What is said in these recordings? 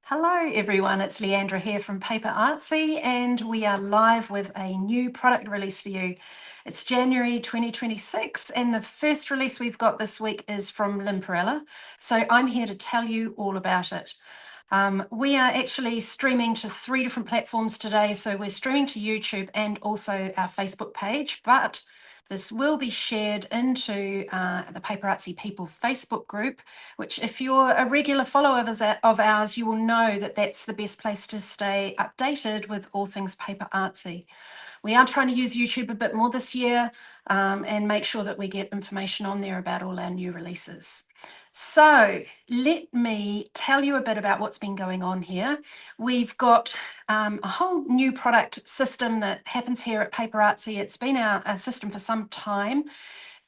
Hello everyone, it's Leandra here from PaperArtsy and we are live with a new product release for you. It's January 2026 and the first release we've got this week is from Lynne Perrella. So I'm here to tell you all about it. We are actually streaming to 3 different platforms today. So we're streaming to YouTube and also our Facebook page, but this will be shared into the PaperArtsy People Facebook group, which if you're a regular follower of ours, you will know that that's the best place to stay updated with all things PaperArtsy. We are trying to use YouTube a bit more this year and make sure that we get information on there about all our new releases. So let me tell you a bit about what's been going on here. We've got a whole new product system that happens here at PaperArtsy. It's been our system for some time.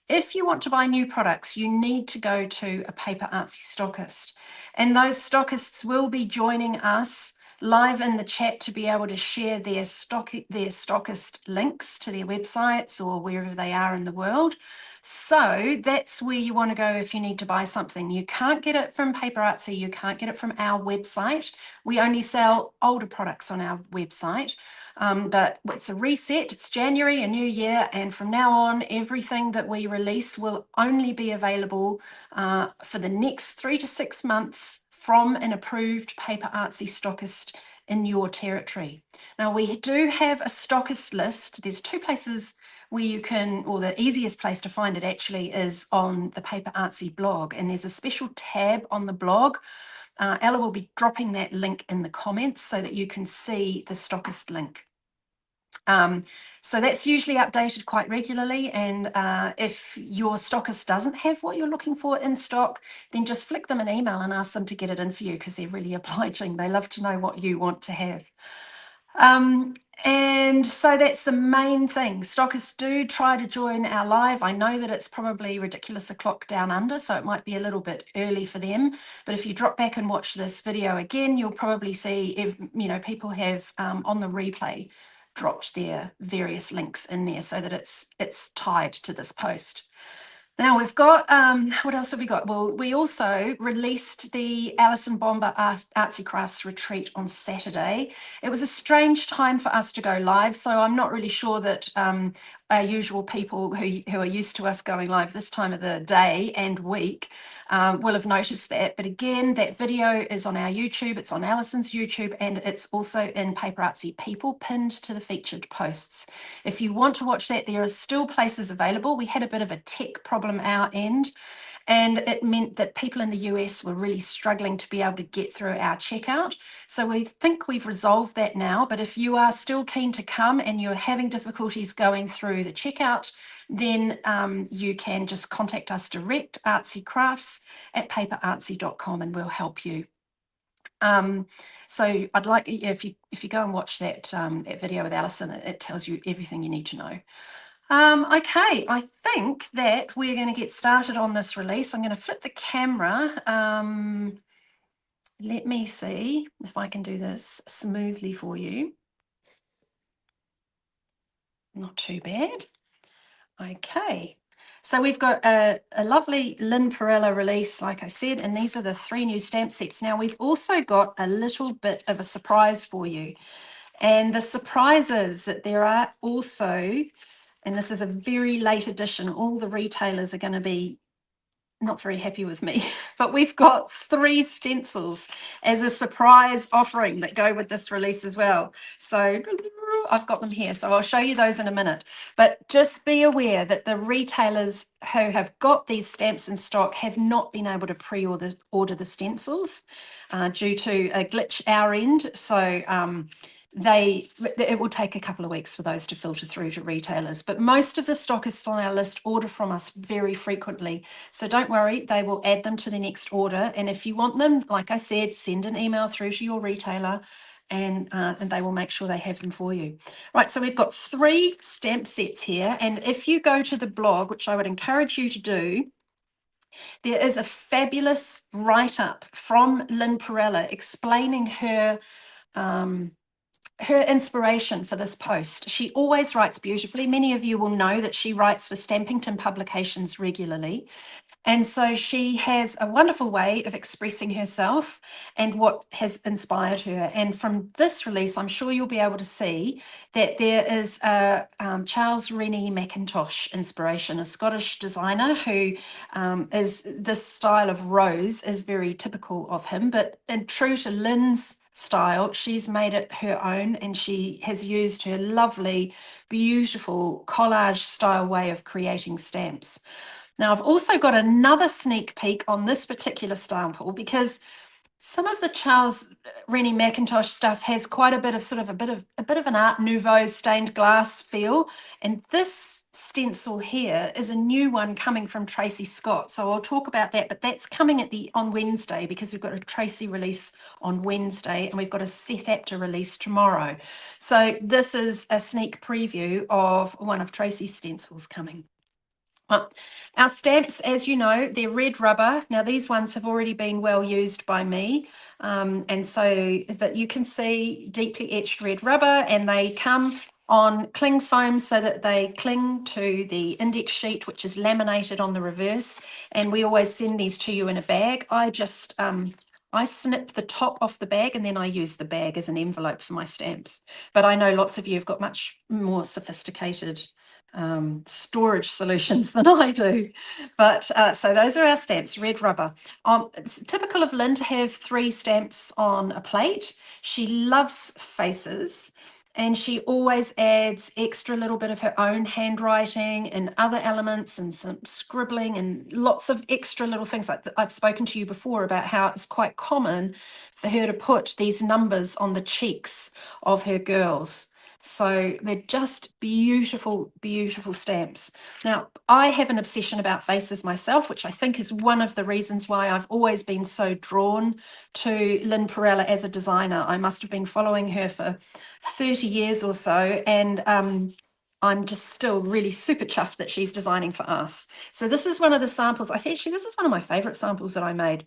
If you want to buy new products, you need to go to a PaperArtsy stockist, and those stockists will be joining us live in the chat to be able to share their stockist links to their websites or wherever they are in the world. So that's where you want to go if you need to buy something. You can't get it from PaperArtsy, you can't get it from our website. We only sell older products on our website. But it's a reset, it's January, a new year, and from now on, everything that we release will only be available for the next 3 to 6 months from an approved PaperArtsy stockist in your territory. Now, we do have a stockist list. There's 2 places where you can, or the easiest place to find it actually is on the PaperArtsy blog, and there's a special tab on the blog. Ella will be dropping that link in the comments so that you can see the stockist link. So that's usually updated quite regularly, and if your stockist doesn't have what you're looking for in stock, then just flick them an email and ask them to get it in for you, because they're really obliging. They love to know what you want to have. And so that's the main thing. Stockists do try to join our live. I know that it's probably ridiculous o'clock down under, so it might be a little bit early for them. But if you drop back and watch this video again, you'll probably see if, people have on the replay dropped their various links in there so that it's tied to this post. Now we've got, what else have we got? Well, we also released the Alison Bomber Artsy Crafts Retreat on Saturday. It was a strange time for us to go live, so I'm not really sure that our usual people who are used to us going live this time of the day and week will have noticed that. But again, that video is on our YouTube, it's on Alison's YouTube, and it's also in PaperArtsy People pinned to the featured posts. If you want to watch that, there are still places available. We had a bit of a tech problem our end, and it meant that people in the US were really struggling to be able to get through our checkout. So we think we've resolved that now, but if you are still keen to come and you're having difficulties going through the checkout, then you can just contact us direct, artsycrafts@paperartsy.com, and we'll help you. So I'd like, if you go and watch that video with Alison, it tells you everything you need to know. Okay, I think that we're going to get started on this release. I'm going to flip the camera. Let me see if I can do this smoothly for you. Not too bad. Okay, so we've got a lovely Lynne Perrella release, like I said, and these are the 3 new stamp sets. Now we've also got a little bit of a surprise for you. And the surprise is that there are also, and this is a very late edition, all the retailers are going to be not very happy with me, but we've got 3 stencils as a surprise offering that go with this release as well. So I've got them here, so I'll show you those in a minute. But just be aware that the retailers who have got these stamps in stock have not been able to pre-order the stencils due to a glitch our end. So it will take a couple of weeks for those to filter through to retailers, but most of the stockists on our list order from us very frequently, so don't worry, they will add them to the next order. And if you want them, like I said, send an email through to your retailer and they will make sure they have them for you. Right, so we've got 3 stamp sets here, and if you go to the blog, which I would encourage you to do, there is a fabulous write-up from Lynne Perrella explaining her inspiration for this post. She always writes beautifully. Many of you will know that she writes for Stampington Publications regularly, And so she has a wonderful way of expressing herself and what has inspired her. And from this release, I'm sure you'll be able to see that there is a Charles Rennie Mackintosh inspiration, a Scottish designer who is this style of rose is very typical of him, but in true to Lynne's style, she's made it her own, and she has used her lovely, beautiful collage style way of creating stamps. Now, I've also got another sneak peek on this particular sample because some of the Charles Rennie Mackintosh stuff has quite a bit of sort of a bit of an Art Nouveau stained glass feel, and this stencil here is a new one coming from Tracy Scott. So I'll talk about that, but that's coming on Wednesday because we've got a Tracy release on Wednesday and we've got a Seth Apter release tomorrow. So this is a sneak preview of one of Tracy's stencils coming. Our stamps, as you know, they're red rubber. Now these ones have already been well used by me, and so, but you can see deeply etched red rubber, and they come on cling foam so that they cling to the index sheet, which is laminated on the reverse, and we always send these to you in a bag. I just I snip the top off the bag and then I use the bag as an envelope for my stamps. But I know lots of you have got much more sophisticated storage solutions than I do. But so those are our stamps, red rubber. It's typical of Lynne to have 3 stamps on a plate. She loves faces, and she always adds extra little bit of her own handwriting and other elements and some scribbling and lots of extra little things. Like I've spoken to you before about how it's quite common for her to put these numbers on the cheeks of her girls. So they're just beautiful, beautiful stamps. Now, I have an obsession about faces myself, which I think is one of the reasons why I've always been so drawn to Lynne Perrella as a designer. I must have been following her for 30 years or so, and I'm just still really super chuffed that she's designing for us. So this is one of the samples. I think actually this is one of my favorite samples that I made.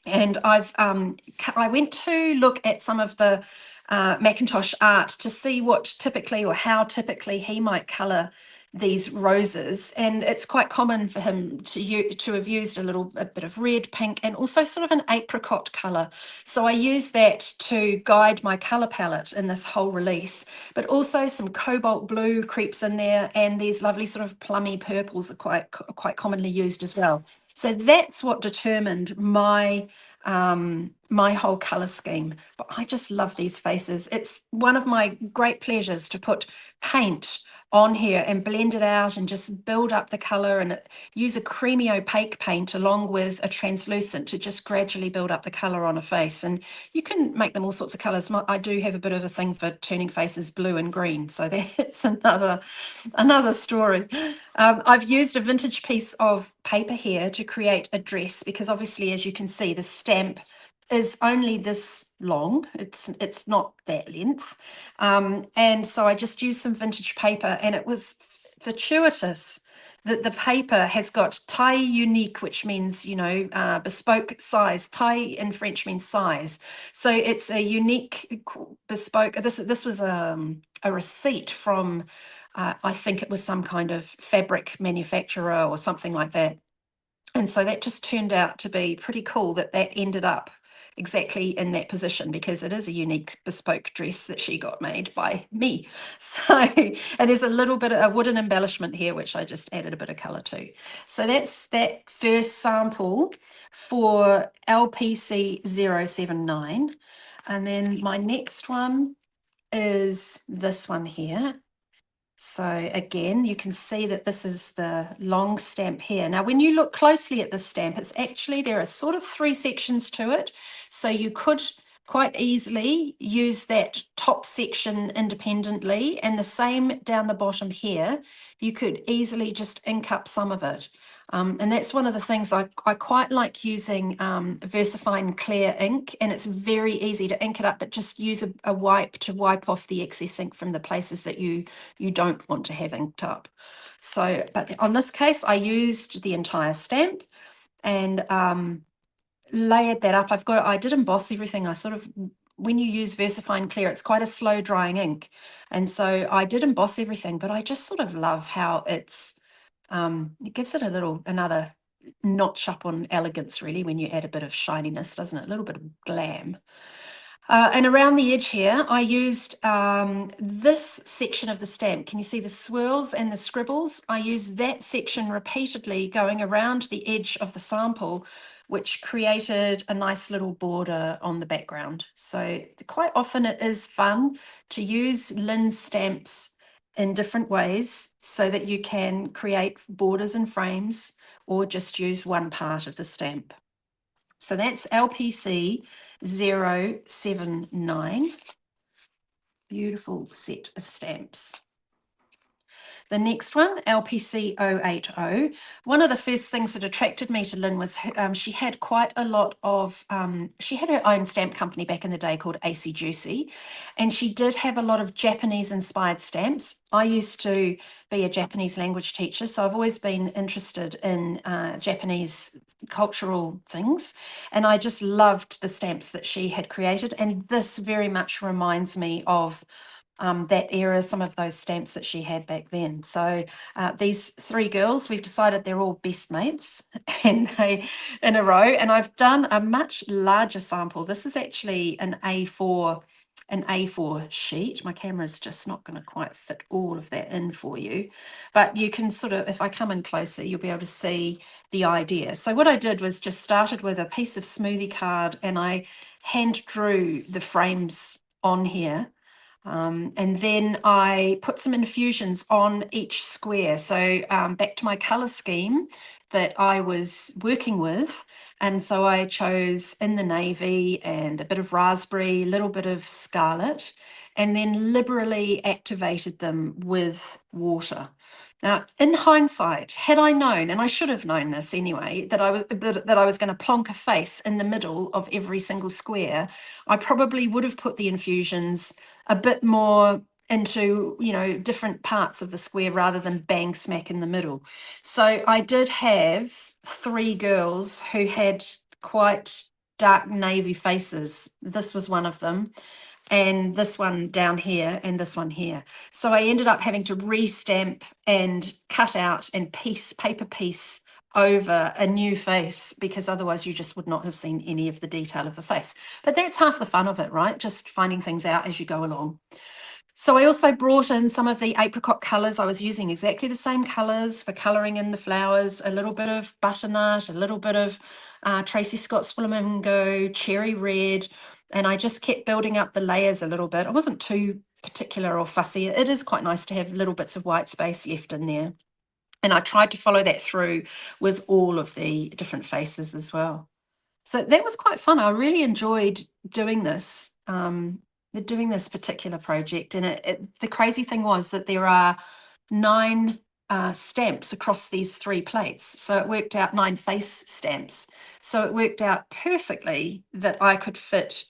And I went to look at some of the Mackintosh art to see what typically or how typically he might colour these roses, and it's quite common for him to have used a bit of red, pink, and also sort of an apricot colour. So I use that to guide my colour palette in this whole release, but also some cobalt blue creeps in there, and these lovely sort of plummy purples are quite commonly used as well. So that's what determined my my whole color scheme. But I just love these faces. It's one of my great pleasures to put paint on here and blend it out and just build up the color, and use a creamy opaque paint along with a translucent to just gradually build up the color on a face. And you can make them all sorts of colors. I do have a bit of a thing for turning faces blue and green, so that's another story. I've used a vintage piece of paper here to create a dress because obviously, as you can see, the stamp is only this long. It's not that length. And so I just used some vintage paper, and it was fortuitous that the paper has got taille unique, which means, bespoke size. Taille in French means size. So it's a unique bespoke. This was a receipt from, I think it was some kind of fabric manufacturer or something like that. And so that just turned out to be pretty cool that ended up exactly in that position, because it is a unique bespoke dress that she got made by me. So, and there's a little bit of a wooden embellishment here, which I just added a bit of color to. So that's that first sample for LPC 079. And then my next one is this one here. So again, you can see that this is the long stamp here. Now, when you look closely at the stamp, it's actually, there are sort of 3 sections to it. So you could quite easily use that top section independently, and the same down the bottom here. You could easily just ink up some of it. And that's one of the things I quite like using VersaFine clear ink, and it's very easy to ink it up, but just use a wipe to wipe off the excess ink from the places that you don't want to have inked up. So, but on this case, I used the entire stamp and layered that up. I did emboss everything. When you use VersaFine clear, it's quite a slow drying ink, and so I did emboss everything, but I just sort of love how it gives it another notch up on elegance really when you add a bit of shininess, doesn't it? A little bit of glam. And around the edge here, I used this section of the stamp. Can you see the swirls and the scribbles? I used that section repeatedly going around the edge of the sample, which created a nice little border on the background. So quite often it is fun to use Lynne's stamps in different ways so that you can create borders and frames or just use one part of the stamp. So that's LPC 079. Beautiful set of stamps. The next one, LPC 080. One of the first things that attracted me to Lynne was she had quite a lot of, she had her own stamp company back in the day called AC Juicy, and she did have a lot of Japanese inspired stamps. I used to be a Japanese language teacher, so I've always been interested in Japanese cultural things, and I just loved the stamps that she had created, and this very much reminds me of that era, some of those stamps that she had back then. So these three girls, we've decided they're all best mates and they in a row. And I've done a much larger sample. This is actually an A4 sheet. My camera's just not going to quite fit all of that in for you, but you can sort of, if I come in closer, you'll be able to see the idea. So what I did was just started with a piece of smoothie card and I hand drew the frames on here. And then I put some infusions on each square. So back to my colour scheme that I was working with. And so I chose in the navy and a bit of raspberry, a little bit of scarlet, and then liberally activated them with water. Now, in hindsight, had I known, and I should have known this anyway, that I was going to plonk a face in the middle of every single square, I probably would have put the infusions a bit more into, you know, different parts of the square rather than bang smack in the middle. So I did have three girls who had quite dark navy faces. This was one of them, and this one down here, and this one here. So I ended up having to re-stamp and cut out and paper piece over a new face, because otherwise you just would not have seen any of the detail of the face. But that's half the fun of it, right? Just finding things out as you go along. So I also brought in some of the apricot colours. I was using exactly the same colours for colouring in the flowers, a little bit of butternut, a little bit of Tracy Scott's flamingo, cherry red, and I just kept building up the layers a little bit. I wasn't too particular or fussy. It is quite nice to have little bits of white space left in there. And I tried to follow that through with all of the different faces as well. So that was quite fun. I really enjoyed doing this particular project. And the crazy thing was that there are 9 stamps across these 3 plates. So it worked out 9 face stamps. So it worked out perfectly that I could fit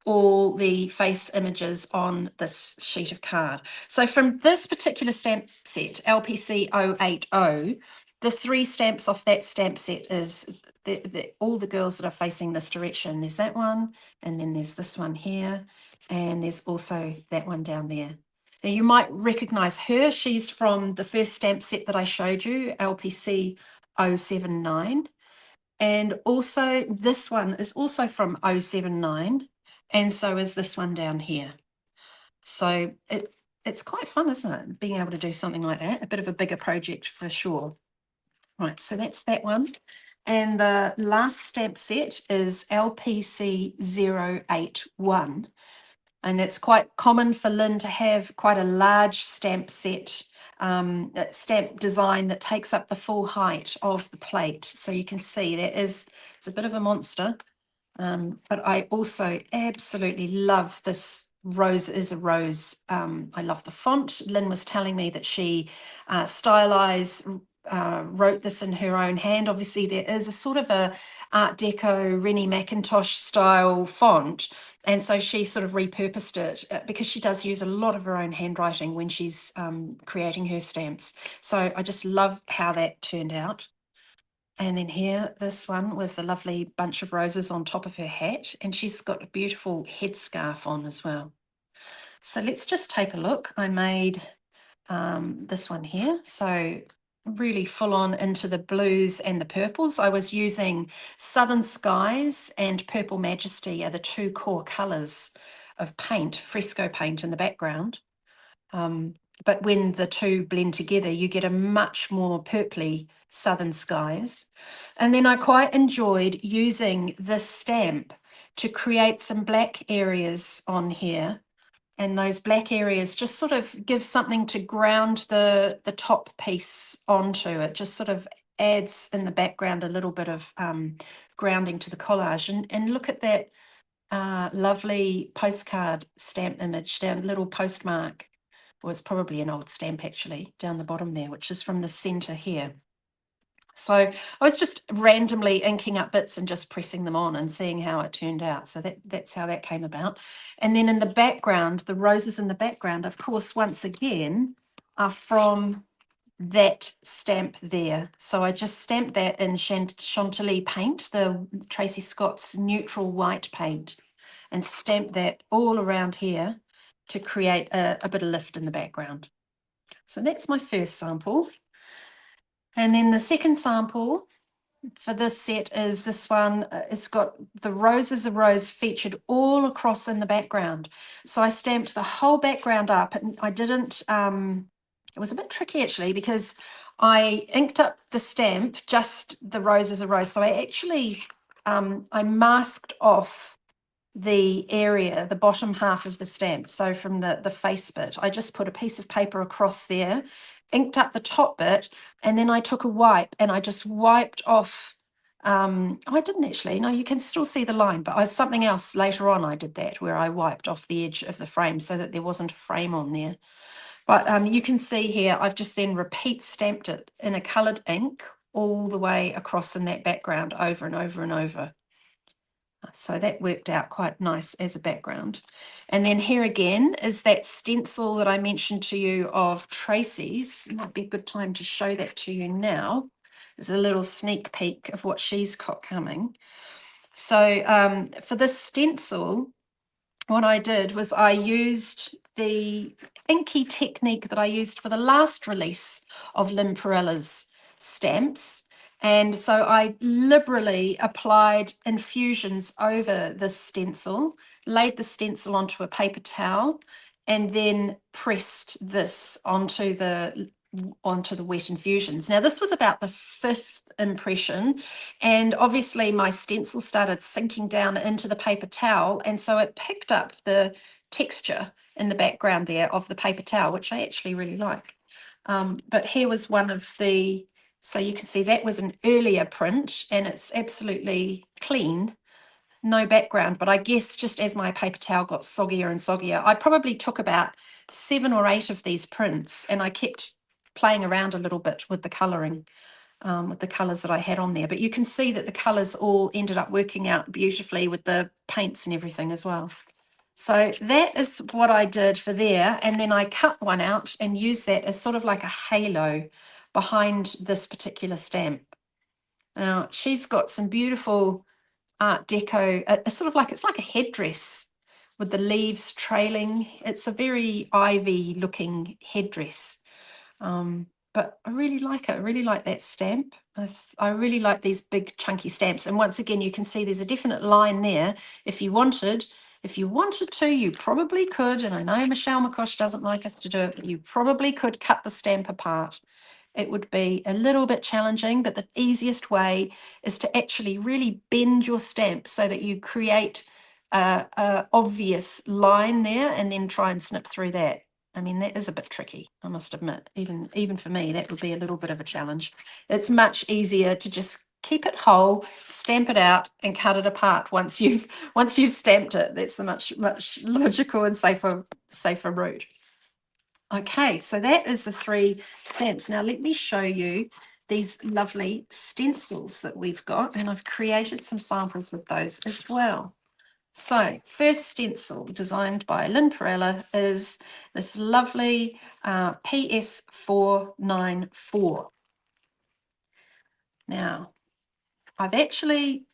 all the face images on this sheet of card. So from this particular stamp set, LPC 080, the 3 stamps off that stamp set is all the girls that are facing this direction. There's that one, and then there's this one here, and there's also that one down there. Now you might recognize her. She's from the first stamp set that I showed you, LPC 079. And also this one is also from 079, and so is this one down here. So it's quite fun, isn't it? Being able to do something like that, a bit of a bigger project for sure. Right, so that's that one. And the last stamp set is LPC 081. And it's quite common for Lynne to have quite a large stamp set, stamp design that takes up the full height of the plate. So you can see it's a bit of a monster, but I also absolutely love this Rose is a Rose. I love the font. Lynne was telling me that she stylized, wrote this in her own hand. Obviously there is a sort of a Art Deco Rennie Mackintosh style font, and so she sort of repurposed it because she does use a lot of her own handwriting when she's creating her stamps. So I just love how that turned out. And then here, this one with a lovely bunch of roses on top of her hat, and she's got a beautiful headscarf on as well. So let's just take a look. I made this one here. So really full on into the blues and the purples. I was using Southern Skies and Purple Majesty are the two core colours of paint, fresco paint in the background. But when the two blend together, you get a much more purpley Southern Skies. And then I quite enjoyed using this stamp to create some black areas on here. And those black areas just sort of give something to ground the top piece onto. It just sort of adds in the background a little bit of grounding to the collage. And look at that lovely postcard stamp image down, little postmark. Well, it's probably an old stamp actually down the bottom there, which is from the center here. So I was just randomly inking up bits and just pressing them on and seeing how it turned out. So that's how that came about. And then in the background, the roses in the background, of course, once again, are from that stamp there. So I just stamped that in Chantilly paint, the Tracy Scott's neutral white paint, and stamped that all around here to create a bit of lift in the background. So that's my first sample. And then the second sample for this set is this one. It's got the roses of rose featured all across in the background. So I stamped the whole background up, and I didn't, it was a bit tricky actually because I inked up the stamp, just the roses of rose. So I actually, I masked off the area, the bottom half of the stamp. So from the face bit, I just put a piece of paper across there, inked up the top bit, and then I took a wipe and I just wiped off. I didn't actually, no, you can still see the line, but something else later on I did that where I wiped off the edge of the frame so that there wasn't a frame on there. But you can see here, I've just then repeat stamped it in a coloured ink all the way across in that background over and over and over. So that worked out quite nice as a background. And then here again is that stencil that I mentioned to you of Tracy's. It might be a good time to show that to you now. There's a little sneak peek of what she's got coming. So for this stencil, what I did was I used the inky technique that I used for the last release of Lynne Perrella's stamps. And so I liberally applied infusions over the stencil, laid the stencil onto a paper towel, and then pressed this onto the wet infusions. Now this was about the fifth impression, and obviously my stencil started sinking down into the paper towel, and so it picked up the texture in the background there of the paper towel, which I actually really like. But here was one of the, so you can see that was an earlier print and it's absolutely clean, no background. But I guess just as my paper towel got soggier and soggier, I probably took about 7 or 8 of these prints and I kept playing around a little bit with the colouring, with the colours that I had on there. But you can see that the colours all ended up working out beautifully with the paints and everything as well. So that is what I did for there. And then I cut one out and used that as sort of like a halo behind this particular stamp. Now, she's got some beautiful Art Deco, sort of like, it's like a headdress with the leaves trailing. It's a very ivy looking headdress. But I really like it. I really like that stamp. I really like these big chunky stamps. And once again, you can see there's a definite line there. If you wanted to, you probably could, and I know Michelle McCosh doesn't like us to do it, but you probably could cut the stamp apart. It would be a little bit challenging, but the easiest way is to actually really bend your stamp so that you create a obvious line there and then try and snip through that. I mean, that is a bit tricky, I must admit. Even for me, that would be a little bit of a challenge. It's much easier to just keep it whole, stamp it out, and cut it apart once you've stamped it. That's the much logical and safer route. Okay, so that is the 3 stamps. Now let me show you these lovely stencils that we've got, and I've created some samples with those as well. So first stencil designed by Lynne Perrella is this lovely PS494. Now, I've actually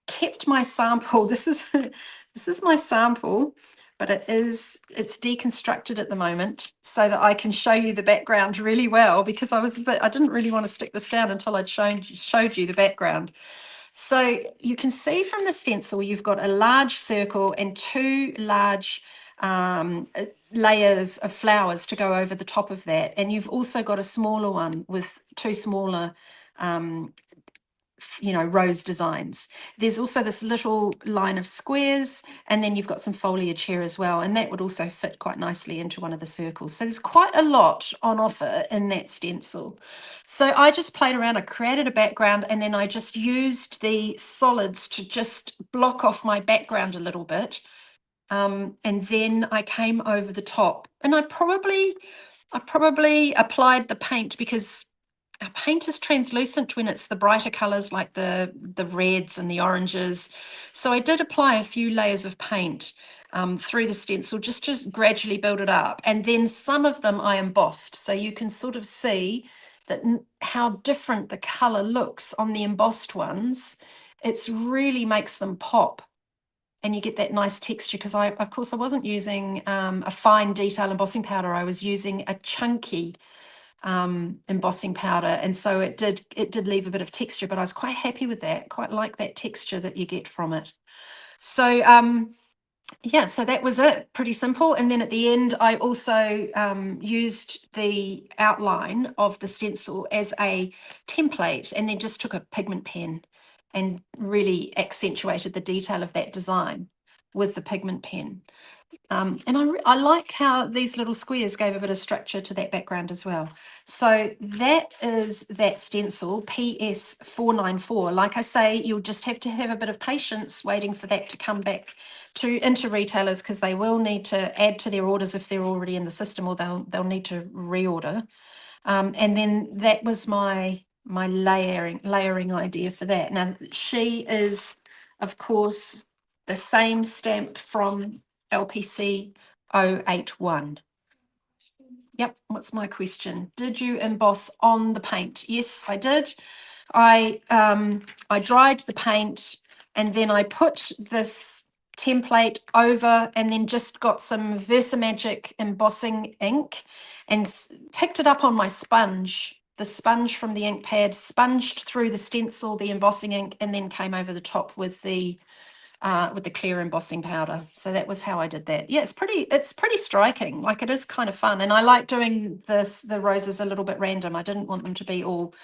kept my sample. This is my sample but it's deconstructed at the moment so that I can show you the background really well, because I didn't really want to stick this down until I'd showed you the background. So you can see from the stencil, you've got a large circle and two large layers of flowers to go over the top of that. And you've also got a smaller one with two smaller rose designs. There's also this little line of squares, and then you've got some foliage here as well, and that would also fit quite nicely into one of the circles. So there's quite a lot on offer in that stencil. So I just played around, I created a background, and then I just used the solids to just block off my background a little bit. And then I came over the top, and I probably applied the paint, because our paint is translucent when it's the brighter colors like the reds and the oranges. So I did apply a few layers of paint through the stencil just to gradually build it up. And then some of them I embossed. So you can sort of see that how different the color looks on the embossed ones. It really makes them pop. And you get that nice texture, because of course I wasn't using a fine detail embossing powder. I was using a chunky embossing powder, and so it did leave a bit of texture, but I was quite happy with that. Quite like that texture that you get from it. So yeah, so that was it, pretty simple. And then at the end I also used the outline of the stencil as a template, and then just took a pigment pen and really accentuated the detail of that design with the pigment pen. And I like how these little squares gave a bit of structure to that background as well. So that is that stencil, PS494. Like I say, you'll just have to have a bit of patience waiting for that to come back into retailers, because they will need to add to their orders if they're already in the system, or they'll need to reorder. And then that was my layering idea for that. Now she is, of course, the same stamp from LPC 081. Yep, what's my question? Did you emboss on the paint? Yes, I did. I dried the paint, and then I put this template over, and then just got some Versamagic embossing ink and picked it up on my sponge. The sponge from the ink pad sponged through the stencil, the embossing ink, and then came over the top with the clear embossing powder. So that was how I did that. Yeah, it's pretty striking. Like, it is kind of fun, and I like doing the roses a little bit random. I didn't want them to be all,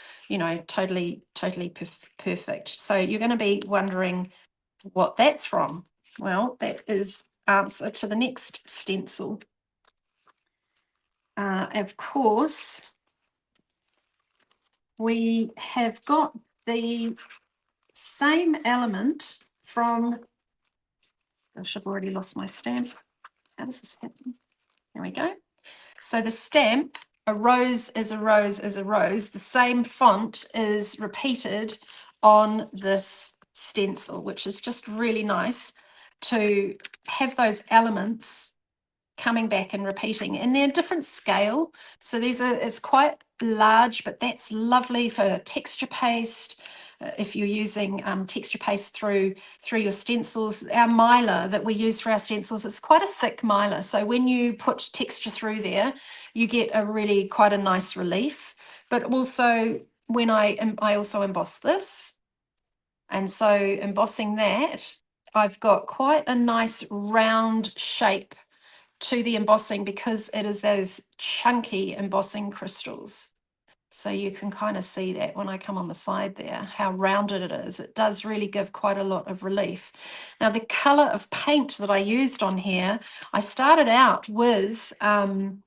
totally perfect. So you're going to be wondering what that's from. Well, that is answer to the next stencil. Of course, we have got the same element from, gosh, I've already lost my stamp. How does this happen? There we go. So the stamp, a rose is a rose is a rose, the same font is repeated on this stencil, which is just really nice to have those elements coming back and repeating, and they're different scale. So it's quite large, but that's lovely for texture paste. If you're using texture paste through your stencils, our mylar that we use for our stencils, it's quite a thick mylar. So when you put texture through there, you get quite a nice relief. But also, when I also emboss this, and so embossing that, I've got quite a nice round shape to the embossing, because it is those chunky embossing crystals. So you can kind of see that when I come on the side there, how rounded it is. It does really give quite a lot of relief. Now, the color of paint that I used on here, I started out with red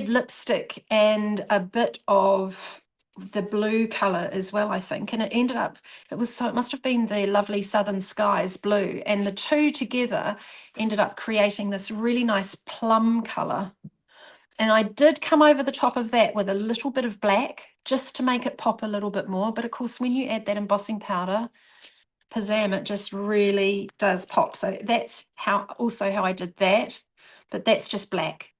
lipstick and a bit of the blue color as well, I think, and it must have been the lovely Southern Skies blue, and the two together ended up creating this really nice plum color. And I did come over the top of that with a little bit of black, just to make it pop a little bit more. But of course, when you add that embossing powder, Pazam, it just really does pop. So that's how I did that. But that's just black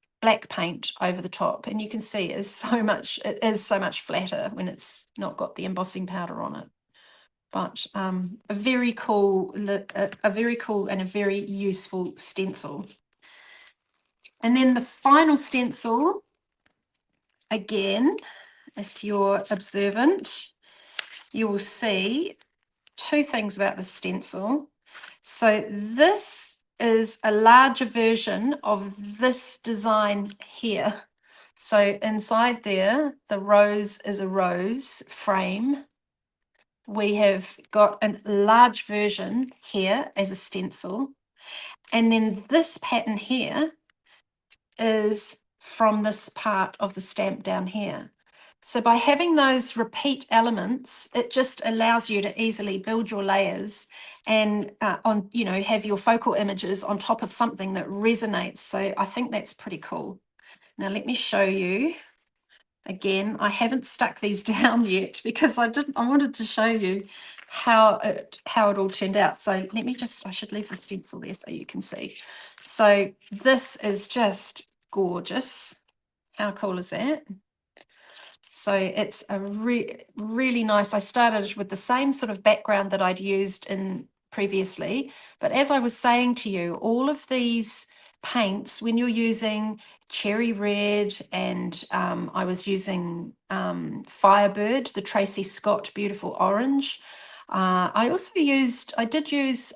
paint over the top, and you can see it is so much flatter when it's not got the embossing powder on it. but a very cool and a very useful stencil. And then the final stencil, again, if you're observant, you will see two things about the stencil. So this is a larger version of this design here. So inside there, the rose is a rose frame. We have got a large version here as a stencil. And then this pattern here is from this part of the stamp down here. So by having those repeat elements, it just allows you to easily build your layers and have your focal images on top of something that resonates. So I think that's pretty cool. Now let me show you. Again, I haven't stuck these down yet because I wanted to show you how it all turned out. So let me I should leave the stencil there so you can see. So this is just gorgeous. How cool is that? So it's a really nice. I started with the same sort of background that I'd used in previously, but as I was saying to you, all of these paints, when you're using cherry red and I was using Firebird, the Tracy Scott Beautiful Orange. I did use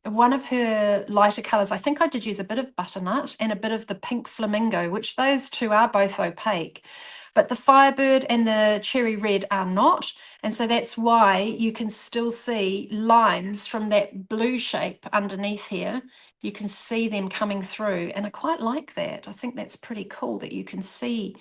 one of her lighter colors. I think I did use a bit of butternut and a bit of the pink flamingo, which those two are both opaque. But the Firebird and the Cherry Red are not. And so that's why you can still see lines from that blue shape underneath here. You can see them coming through. And I quite like that. I think that's pretty cool that you can see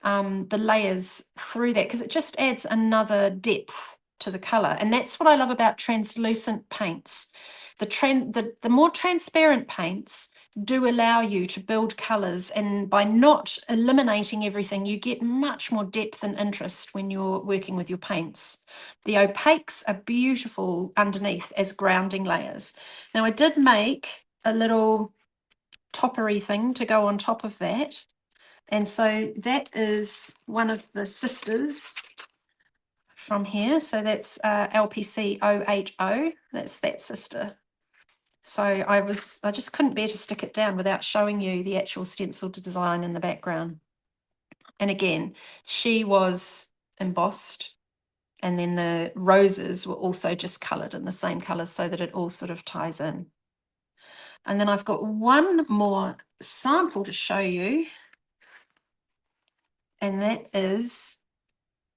the layers through that, because it just adds another depth to the color. And that's what I love about translucent paints. The more transparent paints do allow you to build colors, and by not eliminating everything, you get much more depth and interest when you're working with your paints. The opaques are beautiful underneath as grounding layers. Now I did make a little toppery thing to go on top of that, and so that is one of the sisters from here. So that's LPC 080. That's that sister. So I just couldn't bear to stick it down without showing you the actual stencil design in the background. And again, she was embossed, and then the roses were also just coloured in the same colours so that it all sort of ties in. And then I've got one more sample to show you, and that is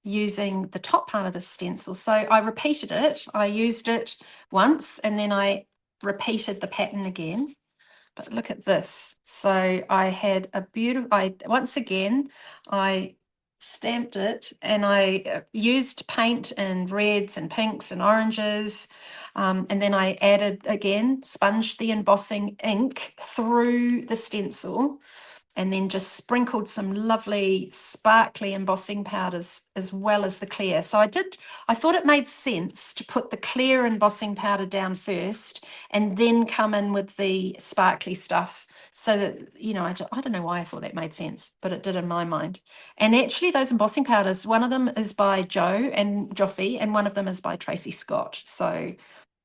using the top part of the stencil. So I repeated it. I used it once and then I repeated the pattern again. But look at this. So I had a beautiful, once again, I stamped it and I used paint in reds and pinks and oranges. And then I added, again, sponged the embossing ink through the stencil, and then just sprinkled some lovely sparkly embossing powders as well as the clear. So I thought it made sense to put the clear embossing powder down first and then come in with the sparkly stuff, so that, I don't know why I thought that made sense, but it did in my mind. And actually those embossing powders, one of them is by Joe and Joffy, and one of them is by Tracy Scott. So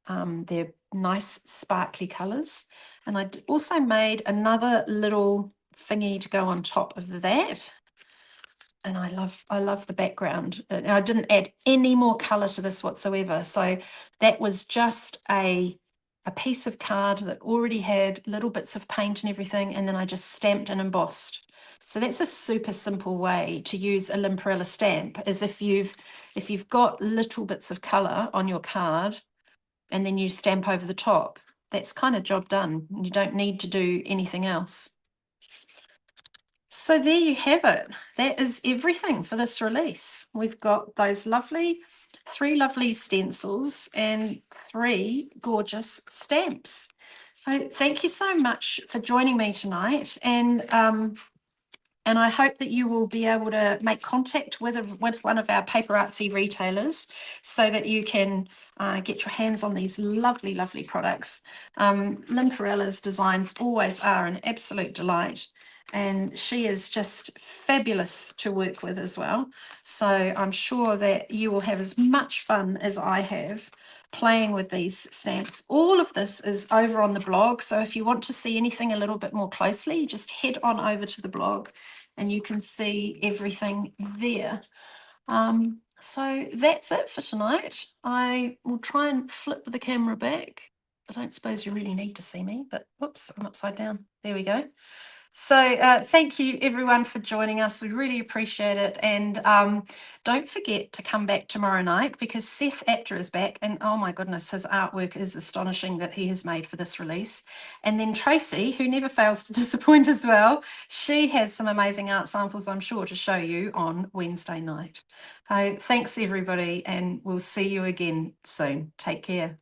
they're nice sparkly colours. And I also made another little thingy to go on top of that, and I love the background. And I didn't add any more color to this whatsoever, so that was just a piece of card that already had little bits of paint and everything, and then I just stamped and embossed. So that's a super simple way to use a Lynne Perrella stamp, is if you've got little bits of color on your card and then you stamp over the top, that's kind of job done. You don't need to do anything else. So there you have it. That is everything for this release. We've got those three lovely stencils and 3 gorgeous stamps. So thank you so much for joining me tonight, and I hope that you will be able to make contact with one of our PaperArtsy retailers so that you can get your hands on these lovely, lovely products. Lynne Perella's designs always are an absolute delight. and she is just fabulous to work with as well. So I'm sure that you will have as much fun as I have playing with these stamps. All of this is over on the blog, so if you want to see anything a little bit more closely, just head on over to the blog and you can see everything there. So that's it for tonight. I will try and flip the camera back. I don't suppose you really need to see me, but whoops, I'm upside down. There we go. So thank you everyone for joining us. We really appreciate it. And don't forget to come back tomorrow night because Seth Apter is back. And oh my goodness, his artwork is astonishing that he has made for this release. And then Tracy, who never fails to disappoint as well, she has some amazing art samples, I'm sure, to show you on Wednesday night. Thanks everybody, and we'll see you again soon. Take care.